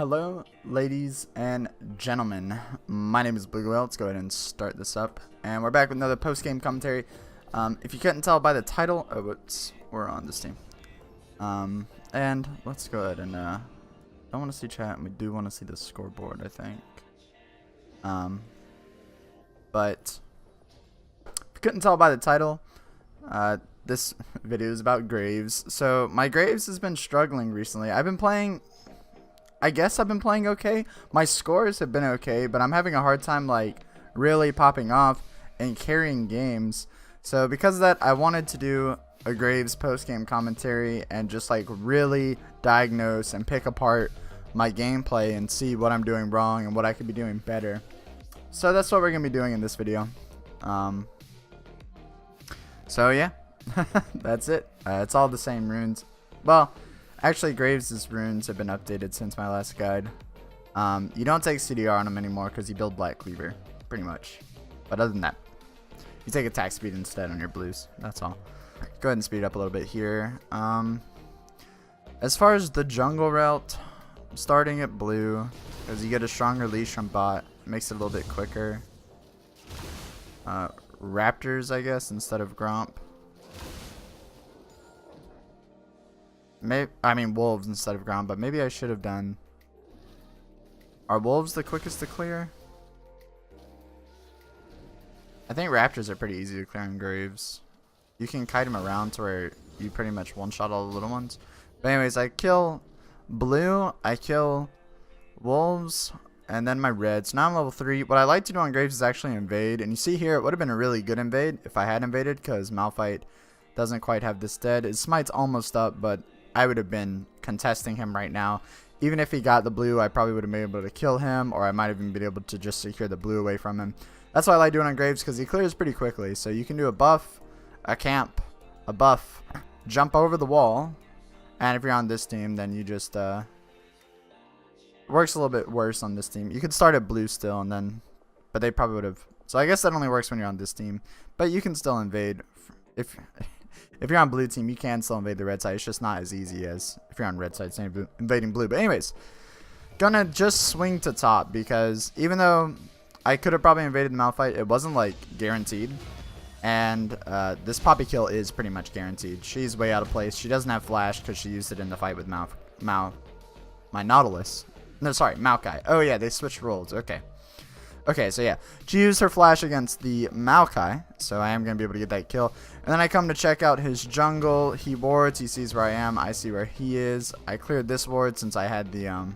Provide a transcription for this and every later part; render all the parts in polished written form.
Hello, ladies and gentlemen. My name is Blue. Let's go ahead and start this up. And we're back with another post-game commentary. If you couldn't tell by the title, we're on this team. And let's go ahead and, don't want to see chat, and we do want to see the scoreboard, I think. But if you couldn't tell by the title, this video is about Graves. So my Graves has been struggling recently. I guess I've been playing okay. My scores have been okay, but I'm having a hard time like really popping off and carrying games. So because of that, I wanted to do a Graves post-game commentary and just like really diagnose and pick apart my gameplay and see what I'm doing wrong and what I could be doing better. So that's what we're gonna be doing in this video. So yeah, that's it. It's all the same runes. Well, actually, Graves' runes have been updated since my last guide. You don't take CDR on him anymore because you build Black Cleaver, pretty much. But other than that, you take attack speed instead on your blues. That's all. Go ahead and speed up a little bit here. As far as the jungle route, I'm starting at blue because you get a stronger leash from bot. Makes it a little bit quicker. Raptors, I guess, instead of Gromp. Wolves instead of Gromp, but maybe I should have done... Are wolves the quickest to clear? I think raptors are pretty easy to clear in Graves. You can kite them around to where you pretty much one-shot all the little ones. But anyways, I kill blue, I kill wolves, and then my reds. Now I'm level 3. What I like to do on Graves is actually invade. And you see here, it would have been a really good invade if I had invaded, because Malphite doesn't quite have this dead. His smite's almost up, but I would have been contesting him right now. Even if he got the blue, I probably would have been able to kill him, or I might have even been able to just secure the blue away from him. That's why I like doing on Graves, because he clears pretty quickly. So you can do a buff, a camp, a buff, jump over the wall, and if you're on this team, then you just, works a little bit worse on this team. You could start at blue still, and then, but they probably would have. So I guess that only works when you're on this team, but you can still invade. If you're on blue team, you can still invade the red side. It's just not as easy as if you're on red side, same invading blue. But anyways, gonna just swing to top, because even though I could have probably invaded the Malphite, it wasn't like guaranteed. And this Poppy kill is pretty much guaranteed. She's way out of place. She doesn't have flash because she used it in the fight with my Nautilus. No, sorry, Maokai. Oh yeah, they switched roles. Okay. Okay, so yeah, she used her flash against the Maokai, so I am going to be able to get that kill. And then I come to check out his jungle. He wards, he sees where I am, I see where he is. I cleared this ward since I had the,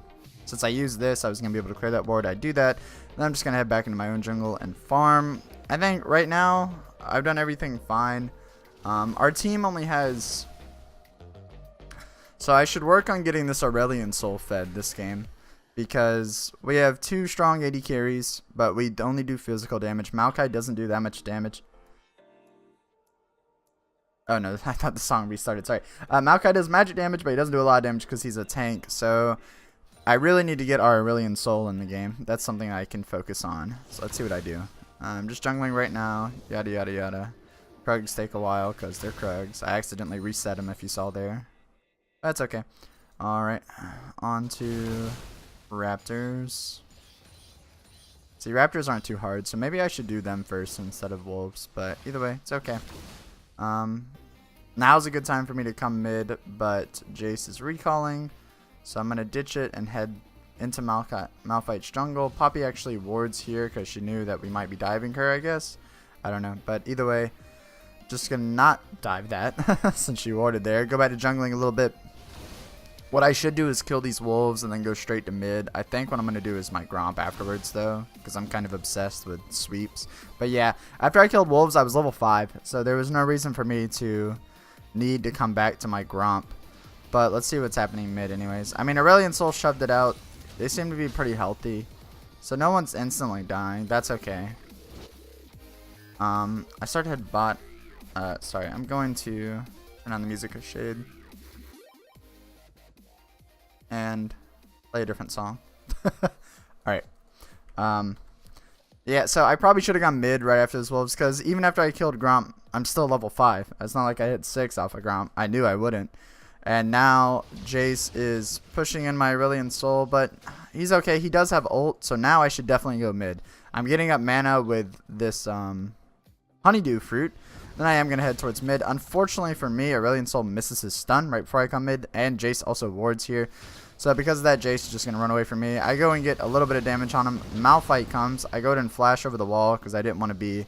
since I used this, I was going to be able to clear that ward. I do that, and I'm just going to head back into my own jungle and farm. I think right now, I've done everything fine. Our team only has... So I should work on getting this Aurelion Soul fed this game, because we have 2 strong AD carries, but we only do physical damage. Maokai doesn't do that much damage. Oh no, I thought the song restarted, sorry. Maokai does magic damage, but he doesn't do a lot of damage because he's a tank. So I really need to get our Aurelion Soul in the game. That's something I can focus on. So let's see what I do. I'm just jungling right now, yada yada yada. Krugs take a while because they're Krugs. I accidentally reset them if you saw there. That's okay. Alright, on to... Raptors. See, Raptors aren't too hard, so maybe I should do them first instead of wolves, but either way, it's okay. Now's a good time for me to come mid, but Jace is recalling, so I'm going to ditch it and head into Malphite's jungle. Poppy actually wards here because she knew that we might be diving her, I guess. I don't know, but either way, just going to not dive that since she warded there. Go back to jungling a little bit. What I should do is kill these wolves and then go straight to mid. I think what I'm going to do is my Gromp afterwards, though, because I'm kind of obsessed with sweeps. But yeah, after I killed wolves, I was level 5, so there was no reason for me to need to come back to my Gromp. But let's see what's happening mid anyways. I mean, Aurelion Soul shoved it out. They seem to be pretty healthy, so no one's instantly dying. That's okay. I started head bot. Sorry, I'm going to turn on the music a shade and play a different song. Alright. Yeah, so I probably should have gone mid right after those wolves, because even after I killed Gromp, I'm still level 5. It's not like I hit 6 off of Gromp. I knew I wouldn't. And now Jace is pushing in my Aurelion Soul, but he's okay. He does have ult, so now I should definitely go mid. I'm getting up mana with this honeydew fruit. Then I am going to head towards mid. Unfortunately for me, Aurelion Soul misses his stun right before I come mid, and Jace also wards here. So because of that, Jace is just going to run away from me. I go and get a little bit of damage on him. Malphite comes. I go ahead and flash over the wall because I didn't want to be...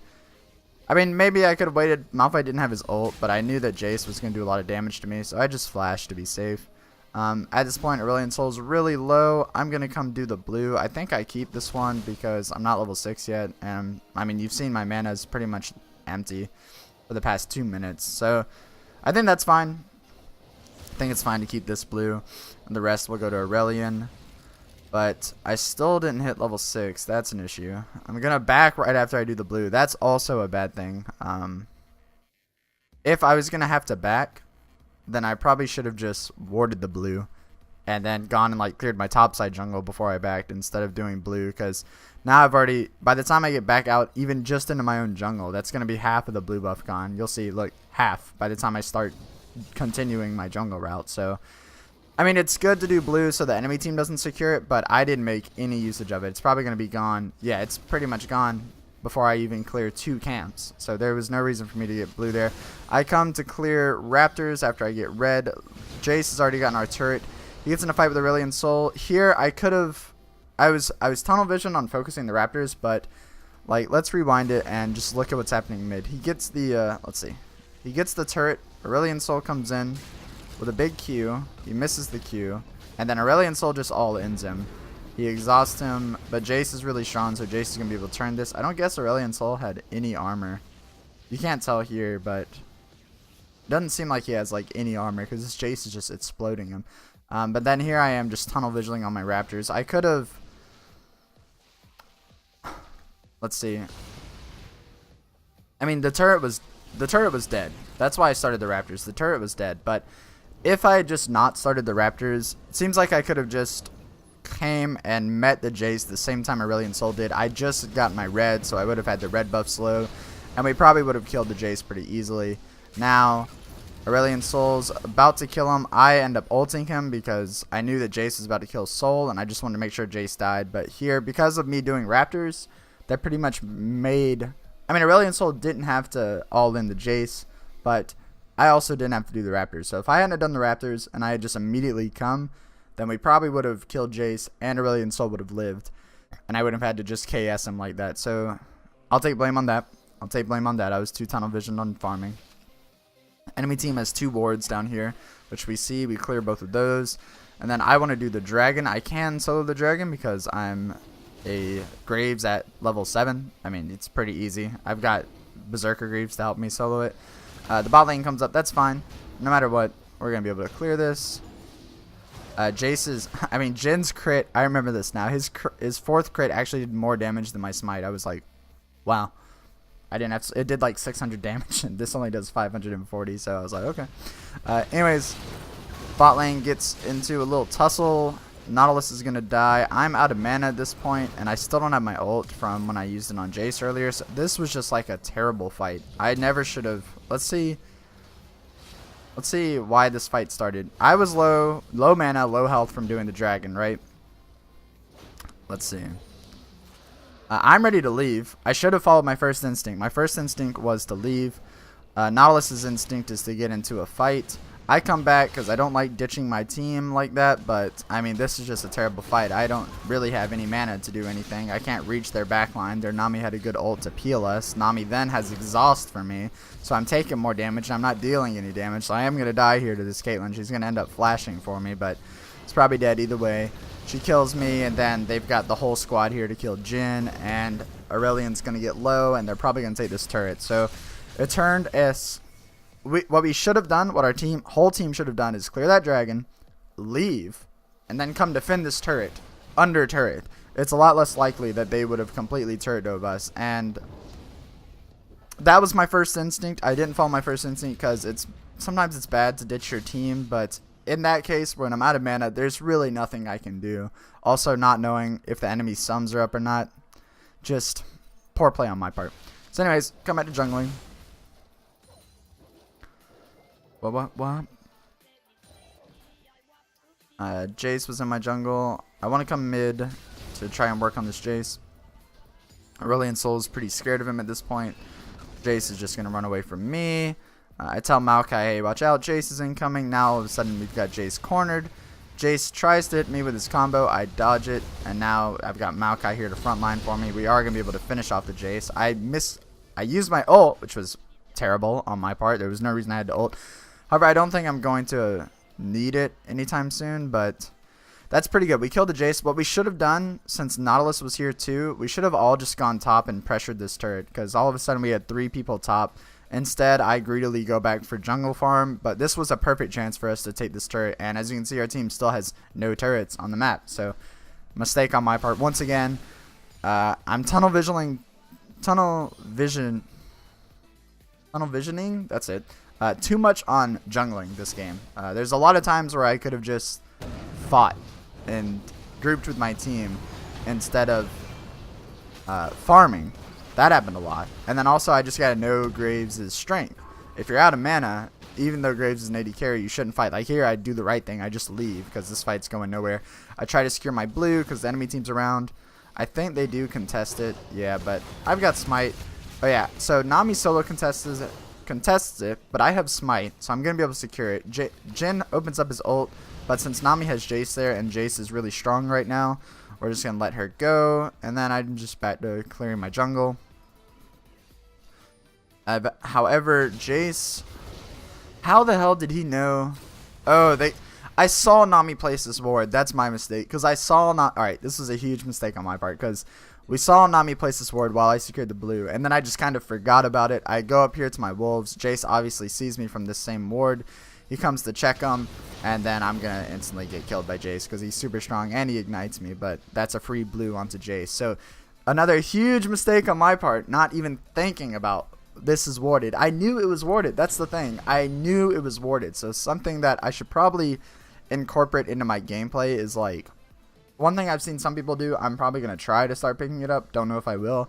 I mean, maybe I could have waited. Malphite didn't have his ult, but I knew that Jace was going to do a lot of damage to me, so I just flashed to be safe. At this point, Aurelion Soul is really low. I'm going to come do the blue. I think I keep this one because I'm not level 6 yet. And I mean, you've seen my mana is pretty much empty for the past 2 minutes. So I think that's fine. I think it's fine to keep this blue. And the rest will go to Aurelion. But I still didn't hit level 6. That's an issue. I'm going to back right after I do the blue. That's also a bad thing. If I was going to have to back, then I probably should have just warded the blue and then gone and like cleared my topside jungle before I backed instead of doing blue, because now I've already, by the time I get back out even just into my own jungle, that's going to be half of the blue buff gone. You'll see, look, half by the time I start continuing my jungle route. So I mean, it's good to do blue so the enemy team doesn't secure it, but I didn't make any usage of it. It's probably going to be gone. Yeah, it's pretty much gone before I even clear 2 camps. So there was no reason for me to get blue there. I come to clear Raptors after I get red. Jace has already gotten our turret. He gets in a fight with Aurelion Soul. Here, I could have... I was tunnel vision on focusing the Raptors, but like, let's rewind it and just look at what's happening mid. He gets the... let's see. He gets the turret. Aurelion Soul comes in with a big Q. He misses the Q. And then Aurelion Soul just all-ins him. He exhausts him, but Jace is really strong, so Jace is going to be able to turn this. I don't guess Aurelion Soul had any armor. You can't tell here, but it doesn't seem like he has like any armor because this Jace is just exploding him. But then here I am just tunnel vigiling on my Raptors. I could have... Let's see. I mean, the turret was dead. That's why I started the Raptors. The turret was dead, but if I had just not started the Raptors, it seems like I could have just came and met the Jace the same time Aurelion Soul did. I just got my red, so I would have had the red buff slow, and we probably would have killed the Jace pretty easily. Now, Aurelion Soul's about to kill him. I end up ulting him because I knew that Jace was about to kill Soul, and I just wanted to make sure Jace died. But here, because of me doing Raptors, that pretty much made... I mean, Aurelion Soul didn't have to all-in the Jace, but I also didn't have to do the Raptors. So if I hadn't done the Raptors and I had just immediately come, then we probably would have killed Jace and Aurelion Soul would have lived. And I wouldn't have had to just KS him like that. So I'll take blame on that. I was too tunnel visioned on farming. Enemy team has 2 wards down here, which we see. We clear both of those. And then I want to do the dragon. I can solo the dragon because I'm a Graves at level 7. I mean, it's pretty easy. I've got Berserker Greaves to help me solo it. The bot lane comes up. That's fine. No matter what, we're going to be able to clear this. Jace's, I mean, Jin's crit, I remember this now. His 4th crit actually did more damage than my smite. I was like, wow. I didn't have to, it did like 600 damage, and this only does 540, so I was like, okay. Anyways, bot lane gets into a little tussle. Nautilus is going to die. I'm out of mana at this point, and I still don't have my ult from when I used it on Jace earlier. So this was just like a terrible fight. I never should have. Let's see why this fight started. I was low mana, low health from doing the dragon, right? Let's see. I'm ready to leave. I should have followed my first instinct. My first instinct was to leave. Nautilus's instinct is to get into a fight. I come back because I don't like ditching my team like that, but I mean, this is just a terrible fight. I don't really have any mana to do anything. I can't reach their backline. Their Nami had a good ult to peel us. Nami then has exhaust for me, so I'm taking more damage and I'm not dealing any damage, so I am going to die here to this Caitlyn. She's going to end up flashing for me, but it's probably dead either way. She kills me, and then they've got the whole squad here to kill Jin, and Aurelion's going to get low, and they're probably going to take this turret. So it turned as... what we should have done, what our whole team should have done, is clear that dragon, leave, and then come defend this turret, under turret. It's a lot less likely that they would have completely turret dove us, and that was my first instinct. I didn't follow my first instinct because sometimes it's bad to ditch your team, but in that case, when I'm out of mana, there's really nothing I can do. Also, not knowing if the enemy sums are up or not, just poor play on my part. So anyways, come back to jungling. What? Jace was in my jungle. I want to come mid to try and work on this Jace. Aurelion Sol's pretty scared of him at this point. Jace is just going to run away from me. I tell Maokai, hey, watch out, Jace is incoming. Now all of a sudden we've got Jace cornered. Jace tries to hit me with his combo. I dodge it. And now I've got Maokai here to frontline for me. We are going to be able to finish off the Jace. I used my ult, which was terrible on my part. There was no reason I had to ult. However, I don't think I'm going to need it anytime soon, but that's pretty good. We killed the Jace. What we should have done, since Nautilus was here too, we should have all just gone top and pressured this turret, because all of a sudden we had 3 people top. Instead, I greedily go back for jungle farm, but this was a perfect chance for us to take this turret, and as you can see, our team still has no turrets on the map, so mistake on my part. Once again, I'm tunnel visioning, that's it. Too much on jungling this game. There's a lot of times where I could have just fought and grouped with my team instead of farming. That happened a lot. And then also I just gotta know Graves' strength. If you're out of mana, even though Graves is an AD carry, you shouldn't fight. Like here, I do the right thing. I just leave because this fight's going nowhere. I try to secure my blue because the enemy team's around. I think they do contest it. Yeah, but I've got smite. Oh yeah, so Nami solo contests it, but I have smite, so I'm going to be able to secure it. Jhin opens up his ult, but since Nami has Jace there, and Jace is really strong right now, we're just going to let her go, and then I'm just back to clearing my jungle. However, Jace, how the hell did he know? Oh, I saw Nami place this ward. That's my mistake, because I saw Alright, this was a huge mistake on my part, because we saw Nami place this ward while I secured the blue, and then I just kind of forgot about it. I go up here to my wolves. Jace obviously sees me from this same ward. He comes to check him, and then I'm going to instantly get killed by Jace because he's super strong and he ignites me, but that's a free blue onto Jace. So another huge mistake on my part, not even thinking about this is warded. I knew it was warded. That's the thing. I knew it was warded. So something that I should probably incorporate into my gameplay is like, one thing I've seen some people do, I'm probably going to try to start picking it up, don't know if I will,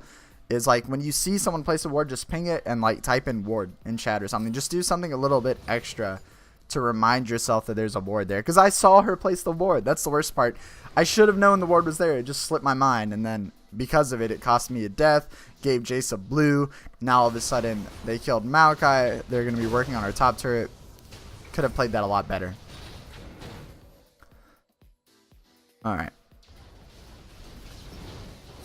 is like when you see someone place a ward, just ping it and like type in ward in chat or something. Just do something a little bit extra to remind yourself that there's a ward there. Because I saw her place the ward. That's the worst part. I should have known the ward was there. It just slipped my mind. And then because of it, it cost me a death. Gave Jace a blue. Now all of a sudden, they killed Maokai. They're going to be working on our top turret. Could have played that a lot better. Alright.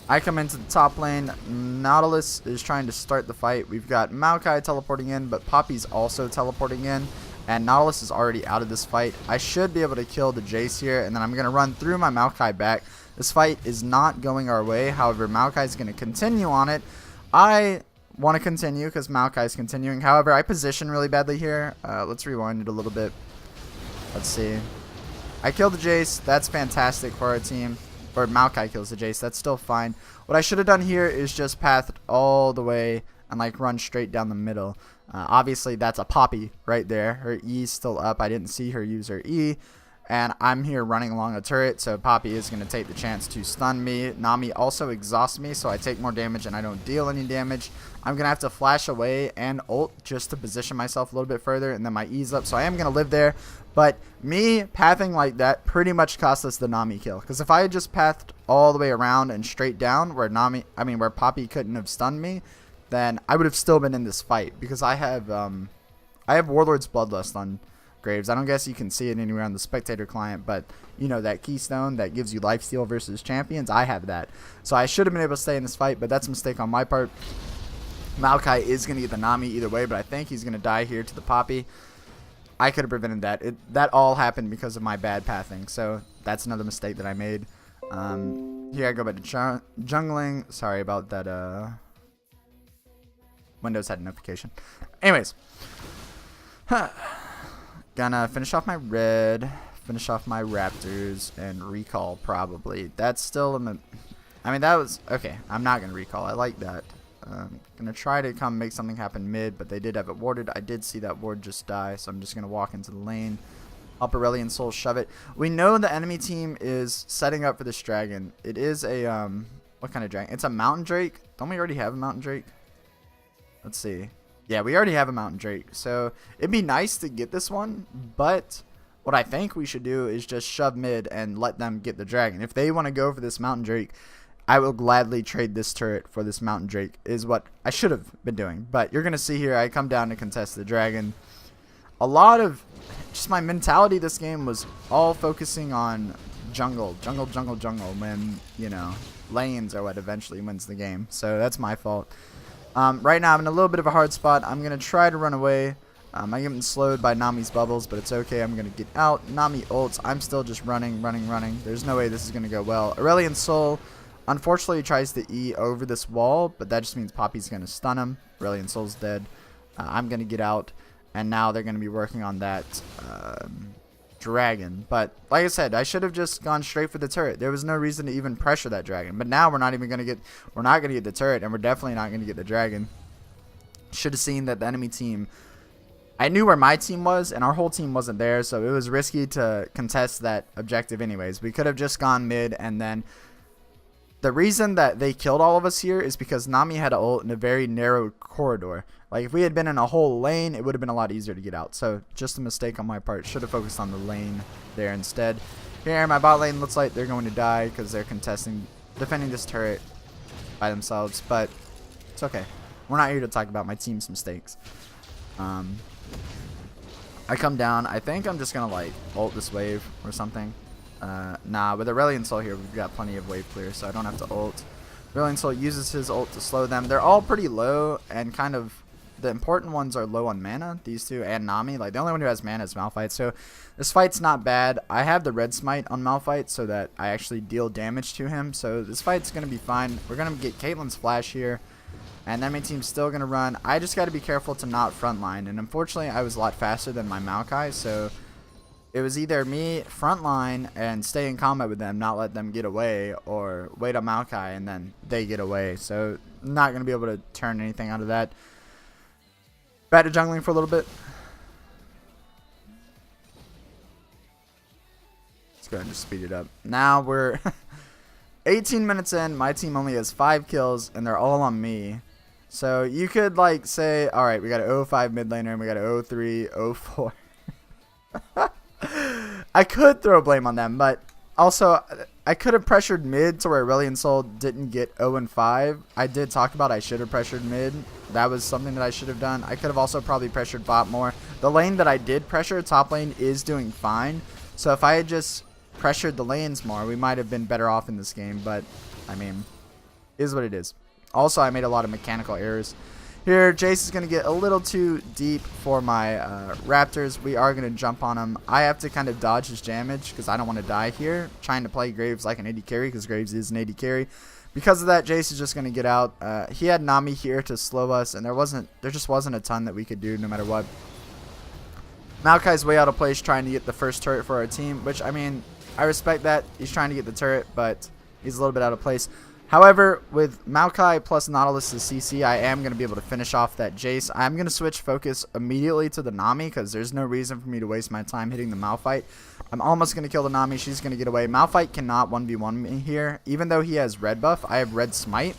I come into the top lane. Nautilus is trying to start the fight. We've got Maokai teleporting in, but Poppy's also teleporting in. And Nautilus is already out of this fight. I should be able to kill the Jace here, and then I'm going to run through my Maokai back. This fight is not going our way. However, Maokai is going to continue on it. I want to continue because Maokai is continuing. However, I position really badly here. Let's rewind it a little bit. Let's see. I killed the Jace. That's fantastic for our team. Or Maokai kills the Jace. That's still fine. What I should have done here is just pathed all the way and like run straight down the middle. Obviously, that's a Poppy right there. Her E is still up. I didn't see her use her E. And I'm here running along a turret, so Poppy is going to take the chance to stun me. Nami also exhausts me, so I take more damage and I don't deal any damage. I'm going to have to flash away and ult just to position myself a little bit further, and then my E's up, so I am going to live there. But me pathing like that pretty much cost us the Nami kill, because if I had just pathed all the way around and straight down where where Poppy couldn't have stunned me, then I would have still been in this fight, because I have Warlord's Bloodlust on Graves. I don't guess you can see it anywhere on the spectator client, but you know that keystone that gives you lifesteal versus champions, I have that. So I should have been able to stay in this fight, but that's a mistake on my part. Maokai is going to get the Nami either way, but I think he's going to die here to the Poppy. I could have prevented that. That all happened because of my bad pathing, so that's another mistake that I made. Here I go back to jungling. Sorry about that. Windows had a notification. Anyways. Gonna finish off my red, finish off my raptors, and recall probably. That's still in the... that was... Okay, I'm not gonna recall. I like that. Gonna try to come make something happen mid, but they did have it warded. I did see that ward just die, so I'm just gonna walk into the lane. Up Aurelion Sol, shove it. We know the enemy team is setting up for this dragon. It is a... what kind of dragon? It's a mountain drake. Don't we already have a mountain drake? Let's see. Yeah, we already have a mountain drake, so it'd be nice to get this one, but what I think we should do is just shove mid and let them get the dragon. If they want to go for this mountain drake, I will gladly trade this turret for this mountain drake, is what I should have been doing. But you're going to see here, I come down to contest the dragon. A lot of just my mentality this game was all focusing on jungle, when, you know, lanes are what eventually wins the game. So that's my fault. Right now I'm in a little bit of a hard spot. I'm going to try to run away. I'm getting slowed by Nami's bubbles, but it's okay. I'm going to get out. Nami ults. I'm still just running. There's no way this is going to go well. Aurelion Sol, unfortunately, tries to E over this wall, but that just means Poppy's going to stun him. Aurelion Sol's dead. I'm going to get out, and now they're going to be working on that dragon. But like I said, I should have just gone straight for the turret. There was no reason to even pressure that dragon. But now we're not going to get the turret, and we're definitely not going to get the dragon. Should have seen that the enemy team, I knew where my team was, and our whole team wasn't there, so it was risky to contest that objective anyways. We could have just gone mid, and then the reason that they killed all of us here is because Nami had an ult in a very narrow corridor. Like, if we had been in a whole lane, it would have been a lot easier to get out. So, just a mistake on my part. Should have focused on the lane there instead. Here, my bot lane looks like they're going to die because they're defending this turret by themselves. But it's okay. We're not here to talk about my team's mistakes. I come down. I think I'm just going to, like, ult this wave or something. Nah, with Aurelion Sol here, we've got plenty of wave clear, so I don't have to ult. Aurelion Sol uses his ult to slow them. They're all pretty low, and kind of the important ones are low on mana, these two, and Nami. Like, the only one who has mana is Malphite, so this fight's not bad. I have the red smite on Malphite so that I actually deal damage to him, so this fight's going to be fine. We're going to get Caitlyn's flash here, and then my team's still going to run. I just got to be careful to not frontline, and unfortunately, I was a lot faster than my Maokai, so it was either me frontline and stay in combat with them, not let them get away, or wait on Maokai and then they get away. So I'm not going to be able to turn anything out of that. Back to jungling for a little bit. Let's go ahead and just speed it up. Now we're 18 minutes in. My team only has 5 kills and they're all on me. So you could like say, alright, we got an 05 mid laner and we got an 03, 04. I could throw blame on them, but also I could have pressured mid to where Aurelion Sol didn't get 0-5. I did talk about I should have pressured mid. That was something that I should have done. I could have also probably pressured bot more. The lane that I did pressure, top lane, is doing fine. So if I had just pressured the lanes more, we might have been better off in this game. But, I mean, is what it is. Also, I made a lot of mechanical errors. Here, Jace is going to get a little too deep for my Raptors. We are going to jump on him. I have to kind of dodge his damage because I don't want to die here. Trying to play Graves like an AD carry because Graves is an AD carry. Because of that, Jace is just going to get out. He had Nami here to slow us, and there just wasn't a ton that we could do no matter what. Maokai's way out of place trying to get the first turret for our team, which, I mean, I respect that. He's trying to get the turret, but he's a little bit out of place. However, with Maokai plus Nautilus' CC, I am going to be able to finish off that Jace. I'm going to switch focus immediately to the Nami because there's no reason for me to waste my time hitting the Malphite. I'm almost going to kill the Nami. She's going to get away. Malphite cannot 1v1 me here. Even though he has red buff, I have red smite.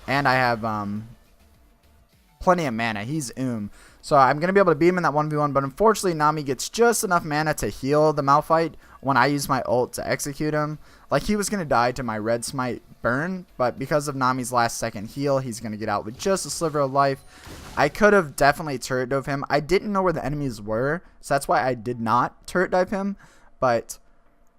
And I have plenty of mana. He's So I'm going to be able to beat him in that 1v1. But unfortunately, Nami gets just enough mana to heal the Malphite when I use my ult to execute him. Like, he was going to die to my red smite burn, but because of Nami's last second heal, he's going to get out with just a sliver of life. I could have definitely turret dove him. I didn't know where the enemies were, so that's why I did not turret dive him, but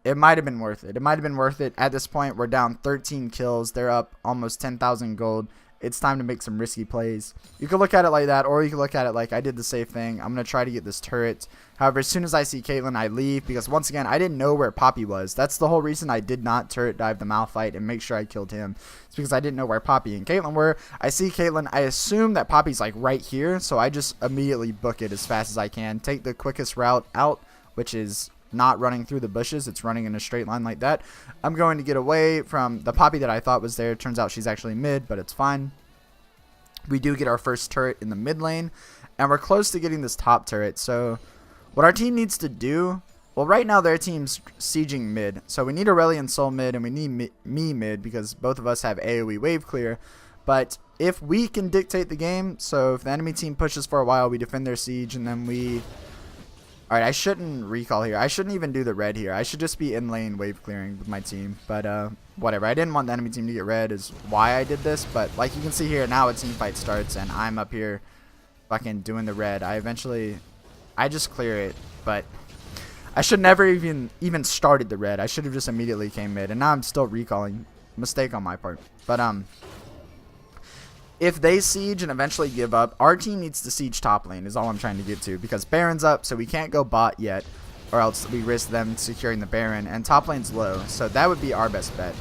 it might have been worth it. It might have been worth it. At this point, we're down 13 kills. They're up almost 10,000 gold. It's time to make some risky plays. You could look at it like that, or you could look at it like I did the safe thing. I'm going to try to get this turret. However, as soon as I see Caitlyn, I leave because, once again, I didn't know where Poppy was. That's the whole reason I did not turret dive the Malphite and make sure I killed him. It's because I didn't know where Poppy and Caitlyn were. I see Caitlyn. I assume that Poppy's, like, right here, so I just immediately book it as fast as I can. Take the quickest route out, which is not running through the bushes. It's running in a straight line like that. I'm going to get away from the Poppy that I thought was there. Turns out she's actually mid, but it's fine. We do get our first turret in the mid lane, and we're close to getting this top turret. So what our team needs to do, well, right now their team's sieging mid, so we need Aurelion Sol mid, and we need me mid because both of us have AoE wave clear. But if we can dictate the game, so if the enemy team pushes for a while, we defend their siege, and then we Alright, I shouldn't recall here. I shouldn't even do the red here. I should just be in lane wave clearing with my team. But whatever. I didn't want the enemy team to get red is why I did this. But like you can see here, now a team fight starts and I'm up here fucking doing the red. I just clear it, but I should never even started the red. I should have just immediately came mid. And now I'm still recalling. Mistake on my part. But if they siege and eventually give up, our team needs to siege top lane is all I'm trying to get to. Because Baron's up, so we can't go bot yet. Or else we risk them securing the Baron. And top lane's low, so that would be our best bet.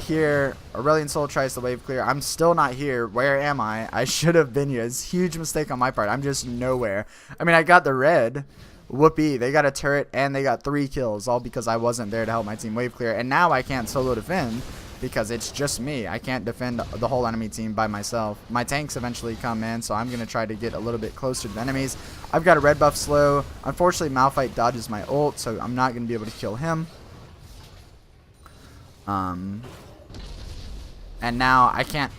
Here, Aurelion Sol tries to wave clear. I'm still not here. Where am I? I should have been here. It's a huge mistake on my part. I'm just nowhere. I mean, I got the red. Whoopee. They got a turret and they got 3 kills. All because I wasn't there to help my team wave clear. And now I can't solo defend. Because it's just me. I can't defend the whole enemy team by myself. My tanks eventually come in, so I'm going to try to get a little bit closer to the enemies. I've got a red buff slow. Unfortunately, Malphite dodges my ult, so I'm not going to be able to kill him. And now I can't...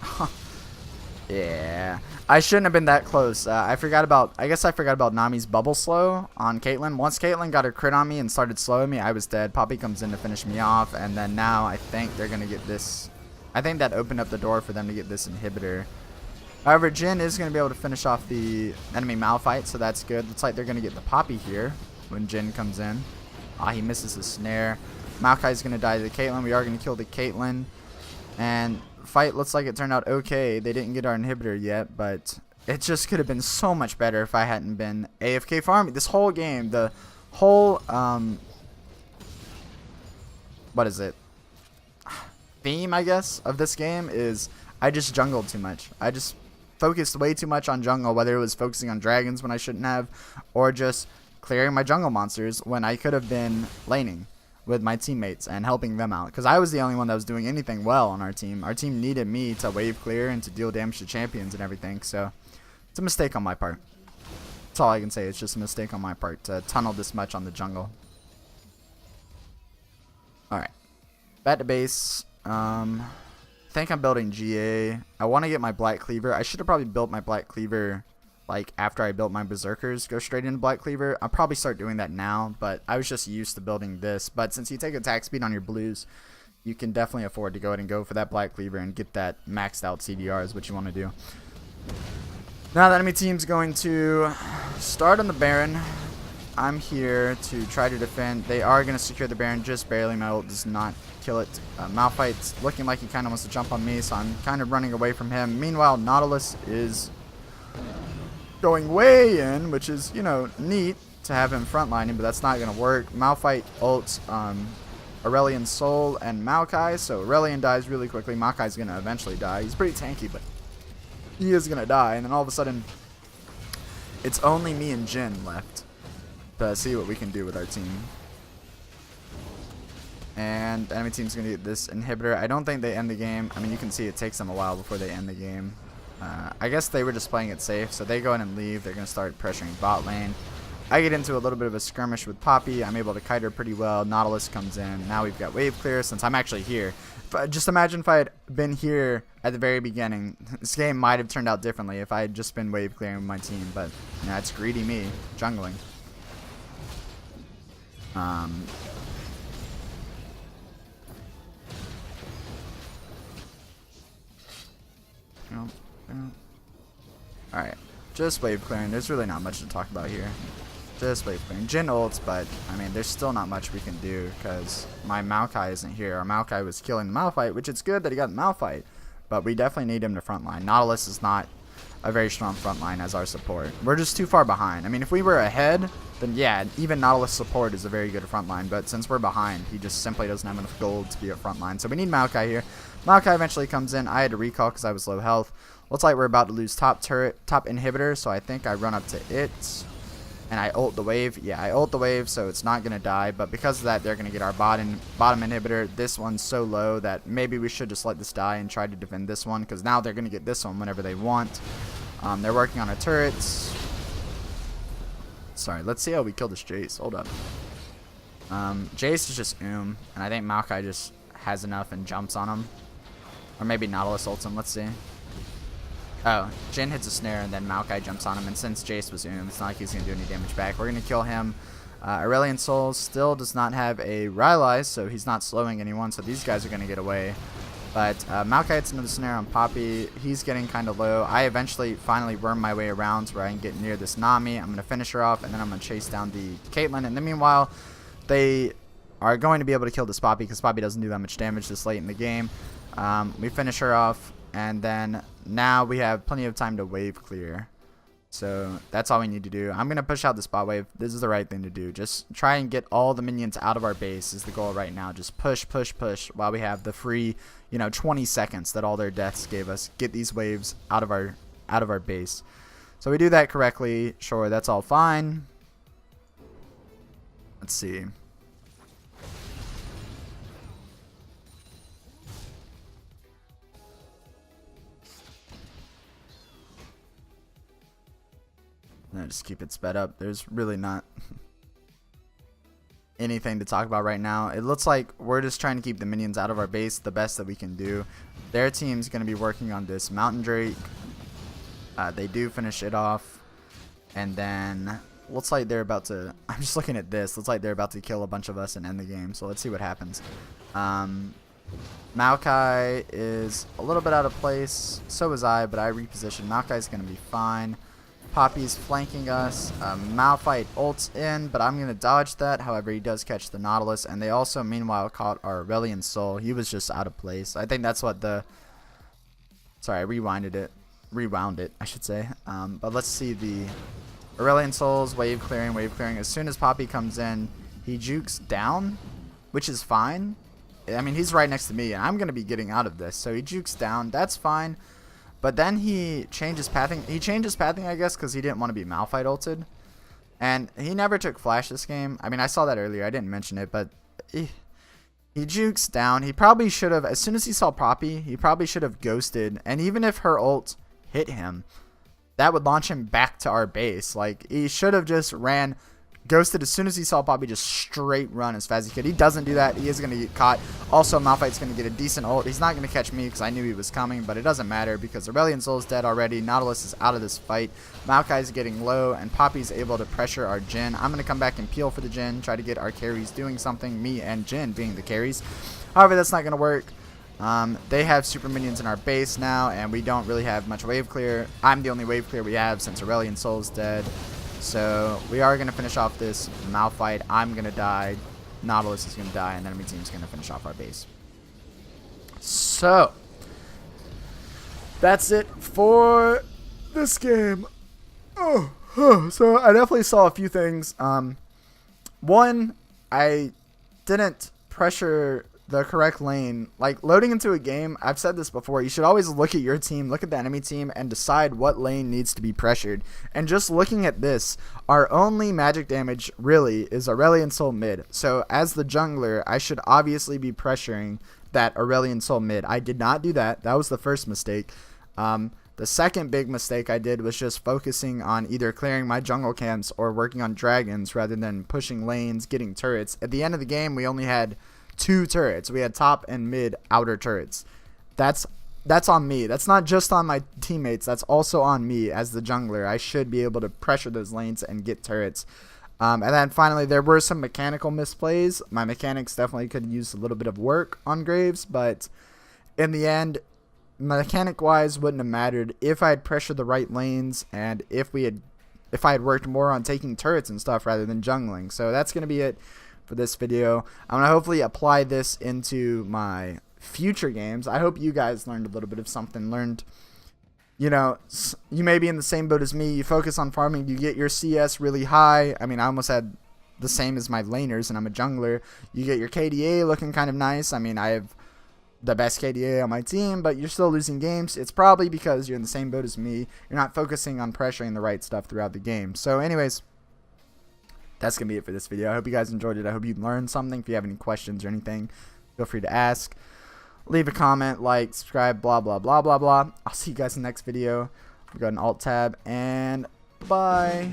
yeah. I shouldn't have been that close. I guess I forgot about Nami's bubble slow on Caitlyn. Once Caitlyn got her crit on me and started slowing me, I was dead. Poppy comes in to finish me off, and then now I think they're going to get this. I think that opened up the door for them to get this inhibitor. However, Jhin is going to be able to finish off the enemy Malphite, so that's good. Looks like they're going to get the Poppy here when Jhin comes in. He misses the snare. Maokai's going to die to the Caitlyn. We are going to kill the Caitlyn. And fight looks like it turned out okay. They didn't get our inhibitor yet, but it just could have been so much better if I hadn't been AFK farming. This whole game, the whole, what is it? Theme, I guess, of this game is I just jungled too much. I just focused way too much on jungle, whether it was focusing on dragons when I shouldn't have, or just clearing my jungle monsters when I could have been laning with my teammates and helping them out, because I was the only one that was doing anything well on our team. Our team needed me to wave clear and to deal damage to champions and everything, so it's a mistake on my part. That's all I can say. It's just a mistake on my part to tunnel this much on the jungle. Alright, back to base. I think I'm building GA. I want to get my Black Cleaver. I should have probably built my Black Cleaver like after I built my Berserkers, go straight into Black Cleaver. I'll probably start doing that now, but I was just used to building this. But since you take attack speed on your blues, you can definitely afford to go ahead and go for that Black Cleaver and get that maxed out CDR is what you want to do. Now the enemy team's going to start on the Baron. I'm here to try to defend. They are going to secure the Baron just barely. My ult does not kill it. Malphite's looking like he kind of wants to jump on me, so I'm kind of running away from him. Meanwhile, Nautilus is going way in, which is, you know, neat to have him frontlining, but that's not going to work. Malphite ults Aurelion Sol and Maokai, so Aurelion dies really quickly. Maokai's going to eventually die. He's pretty tanky, but he is going to die, and then all of a sudden, it's only me and Jhin left to see what we can do with our team. And the enemy team's going to get this inhibitor. I don't think they end the game. I mean, you can see it takes them a while before they end the game. I guess they were just playing it safe, so they go in and leave. They're going to start pressuring bot lane. I get into a little bit of a skirmish with Poppy. I'm able to kite her pretty well. Nautilus comes in. Now we've got wave clear since I'm actually here. Just imagine if I had been here at the very beginning. This game might have turned out differently if I had just been wave clearing with my team, but yeah, it's greedy me jungling. Alright, just wave clearing. There's really not much to talk about here. Just wave clearing. Jhin ults, but I mean, there's still not much we can do because my Maokai isn't here. Our Maokai was killing the Malphite, which it's good that he got the Malphite, but we definitely need him to frontline. Nautilus is not a very strong frontline as our support. We're just too far behind. I mean, if we were ahead, then yeah, even Nautilus support is a very good frontline, but since we're behind, he just simply doesn't have enough gold to be a frontline. So we need Maokai here. Maokai eventually comes in. I had to recall because I was low health. Looks like we're about to lose top turret, top inhibitor, so I think I run up to it, and I ult the wave. Yeah, I ult the wave, so it's not going to die, but because of that, they're going to get our bottom inhibitor. This one's so low that maybe we should just let this die and try to defend this one, because now they're going to get this one whenever they want. They're working on our turrets. Sorry, let's see how we kill this Jace. Hold up. Jace is just and I think Maokai just has enough and jumps on him. Or maybe Nautilus ults him. Let's see. Oh, Jin hits a snare and then Maokai jumps on him, and since Jace was it's not like he's going to do any damage back. We're going to kill him. Aurelion Sol still does not have a Rylai's, so he's not slowing anyone, so these guys are going to get away. But Maokai hits another snare on Poppy. He's getting kind of low. I eventually finally worm my way around to where I can get near this Nami. I'm going to finish her off, and then I'm going to chase down the Caitlyn. And then meanwhile, they are going to be able to kill this Poppy because Poppy doesn't do that much damage this late in the game. We finish her off, and then now we have plenty of time to wave clear. So that's all we need to do. I'm going to push out the spot wave. This is the right thing to do. Just try and get all the minions out of our base is the goal right now. Just push, push, push while we have the free, 20 seconds that all their deaths gave us. Get these waves out of our base. So we do that correctly. Sure, that's all fine. Let's see. No, just keep it sped up. There's really not anything to talk about right now. It looks like we're just trying to keep the minions out of our base the best that we can do. Their team's going to be working on this Mountain Drake. They do finish it off. And then looks like they're about to... I'm just looking at this. Looks like they're about to kill a bunch of us and end the game. So let's see what happens. Maokai is a little bit out of place. So is I, but I repositioned. Maokai's going to be fine. Poppy's flanking us. Malphite ults in, but I'm going to dodge that. However, he does catch the Nautilus. And they also, meanwhile, caught our Aurelion Sol. He was just out of place. I think that's what the... Sorry, I rewound it, I should say. But let's see the Aurelion Sol's wave clearing, wave clearing. As soon as Poppy comes in, he jukes down, which is fine. I mean, he's right next to me, and I'm going to be getting out of this. So he jukes down. That's fine. But then he changes pathing. He changes pathing, I guess, because he didn't want to be Malphite ulted. And he never took flash this game. I mean, I saw that earlier. I didn't mention it, but he jukes down. He probably should have, as soon as he saw Poppy, he probably should have ghosted. And even if her ult hit him, that would launch him back to our base. Like, he should have just ghosted as soon as he saw Poppy, just straight run as fast as he could. He doesn't do that. He is going to get caught. Also, Malphite's going to get a decent ult. He's not going to catch me because I knew he was coming, but it doesn't matter because Aurelion Sol is dead already. Nautilus is out of this fight. Maokai's getting low, and Poppy's able to pressure our Jhin. I'm going to come back and peel for the Jhin, try to get our carries doing something, me and Jhin being the carries. However, that's not going to work. They have super minions in our base now, and we don't really have much wave clear. I'm the only wave clear we have since Aurelion Sol is dead. So we are going to finish off this Malphite. I'm going to die. Nautilus is going to die. And the enemy team's going to finish off our base. So that's it for this game. So I definitely saw a few things. One, I didn't pressure the correct lane. Like, loading into a game, I've said this before, you should always look at your team, look at the enemy team, and decide what lane needs to be pressured. And just looking at this, our only magic damage really is Aurelion Sol mid. So as the jungler, I should obviously be pressuring that Aurelion Sol mid. I did not do that. That was the first mistake. The second big mistake I did was just focusing on either clearing my jungle camps or working on dragons rather than pushing lanes, getting turrets. At the end of the game, we only had 2 turrets. We had top and mid outer turrets. That's on me. That's not just on my teammates. That's also on me as the jungler. I should be able to pressure those lanes and get turrets. And then finally, there were some mechanical misplays. My mechanics definitely could use a little bit of work on Graves, but in the end, mechanic-wise wouldn't have mattered if I had pressured the right lanes and if I had worked more on taking turrets and stuff rather than jungling. So that's going to be it for this video. I'm going to hopefully apply this into my future games. I hope you guys learned a little bit of something. You may be in the same boat as me. You focus on farming, you get your CS really high. I mean, I almost had the same as my laners, and I'm a jungler. You get your KDA looking kind of nice. I mean, I have the best KDA on my team, but you're still losing games. It's probably because you're in the same boat as me. You're not focusing on pressuring the right stuff throughout the game. So anyways, that's going to be it for this video. I hope you guys enjoyed it. I hope you learned something. If you have any questions or anything, feel free to ask. Leave a comment, like, subscribe, blah, blah, blah, blah, blah. I'll see you guys in the next video. We got an alt tab, and bye.